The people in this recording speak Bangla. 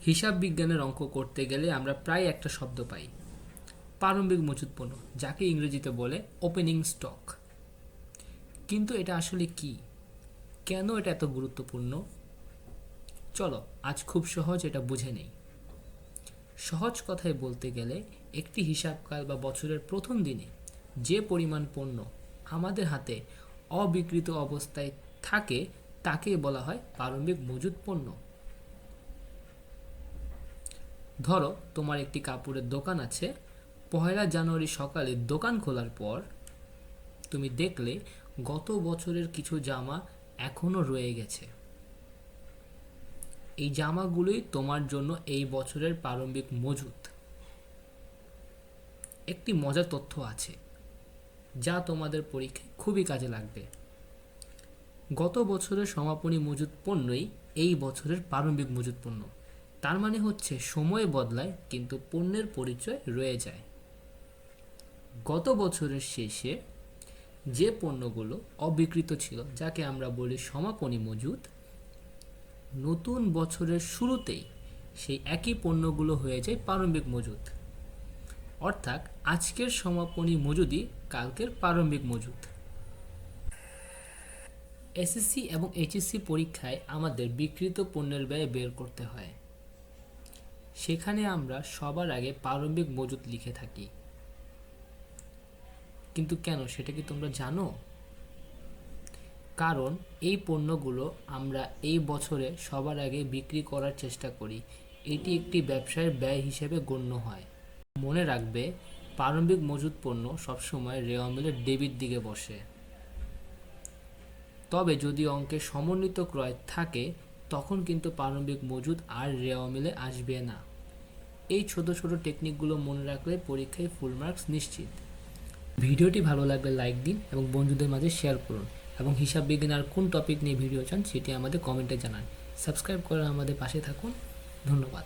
হিসাব বিজ্ঞানের অঙ্ক করতে গেলে আমরা প্রায় একটা শব্দ পাই, প্রারম্ভিক মজুত পণ্য, যাকে ইংরেজিতে বলে ওপেনিং স্টক। কিন্তু এটা আসলে কি? কেন এটা এত গুরুত্বপূর্ণ? চলো আজ খুব সহজ এটা বুঝে নেই। সহজ কথায় বলতে গেলে একটি হিসাবকাল বা বছরের প্রথম দিনে যে পরিমাণ পণ্য আমাদের হাতে অবিক্রিত অবস্থায় থাকে তাকে বলা হয় প্রারম্ভিক মজুত পণ্য। ধরো তোমার একটি কাপড়ের দোকান আছে। 1 জানুয়ারি সকালে দোকান খোলার পর তুমি দেখলে গত বছরের কিছু জামা এখনো রয়ে গেছে। এই জামাগুলোই তোমার জন্য এই বছরের প্রারম্ভিক মজুত। একটি মজার তথ্য আছে যা তোমাদের পরীক্ষায় খুবই কাজে লাগবে। গত বছরের সমাপনী মজুত পণ্যই এই বছরের প্রারম্ভিক মজুত পণ্য। তার মানে হচ্ছে সময় বদলায় কিন্তু পণ্যের পরিচয় রয়ে যায়। গত বছরের শেষে যে পণ্যগুলো অবিক্রিত ছিল, যাকে আমরা বলি সমাপনী মজুত, নতুন বছরের শুরুতেই সেই একই পণ্যগুলো হয়ে যায় প্রারম্ভিক মজুত। অর্থাৎ আজকের সমাপনী মজুদই কালকের প্রারম্ভিক মজুত। এসএসসি এবং এইচএসসি পরীক্ষায় আমাদের বিক্রিত পণ্যের ব্যয় বের করতে হয়। সেখানে আমরা সবার আগে প্রারম্ভিক মজুত লিখে থাকি। কিন্তু কেন, সেটা কি তোমরা জানো? কারণ এই পণ্যগুলো আমরা এই বছরে সবার আগে বিক্রি করার চেষ্টা করি। এটি একটি ব্যবসায়ের ব্যয় হিসেবে গণ্য হয়। মনে রাখবে, প্রারম্ভিক মজুত পণ্য সবসময় রেওয়া মিলের ডেবিট দিকে বসে। তবে যদি অঙ্কে সমন্বিত ক্রয় থাকে তখন কিন্তু প্রারম্ভিক মজুত আর রেওয়া মিলে আসবে না। এই ছোট ছোট টেকনিকগুলো মনে রাখলে পরীক্ষায় ফুল মার্কস নিশ্চিত। ভিডিওটি ভালো লাগলে লাইক দিন এবং বন্ধুদের মাঝে শেয়ার করুন, এবং হিসাব বিজ্ঞান আর কোন টপিক নিয়ে ভিডিও চান সেটি আমাদের কমেন্টে জানান। সাবস্ক্রাইব করে আমাদের পাশে থাকুন। ধন্যবাদ।